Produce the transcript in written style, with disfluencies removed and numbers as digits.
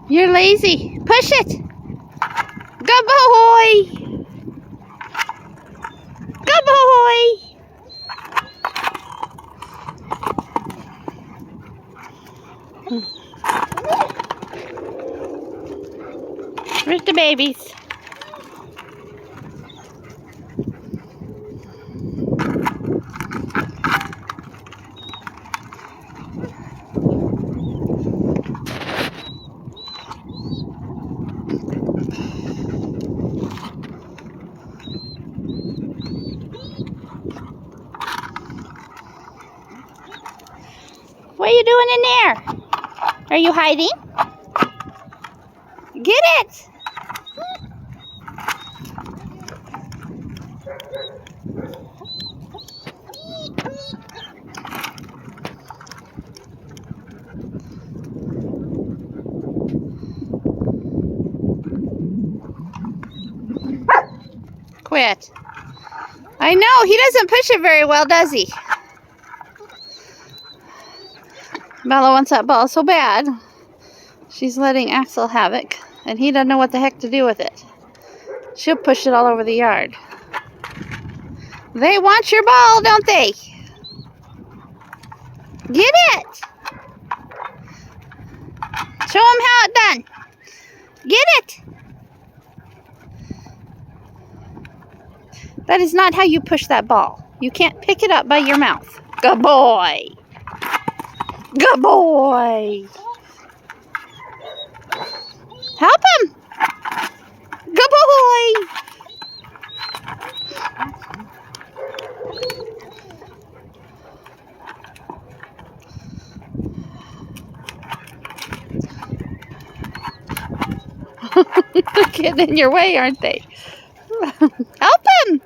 You're lazy. Push it. Good boy. Good boy. Where's the babies? What are you doing in there? Are you hiding? Get it! Quit. I know, he doesn't push it very well, does he? Bella wants that ball so bad. She's letting Axel have it, and he doesn't know what the heck to do with it. She'll push it all over the yard. They want your ball, don't they? Get it! Show them how it's done. Get it! That is not how you push that ball. You can't pick it up by your mouth. Good boy! Good boy! Help him! Good boy! They're getting in your way, aren't they? Help him!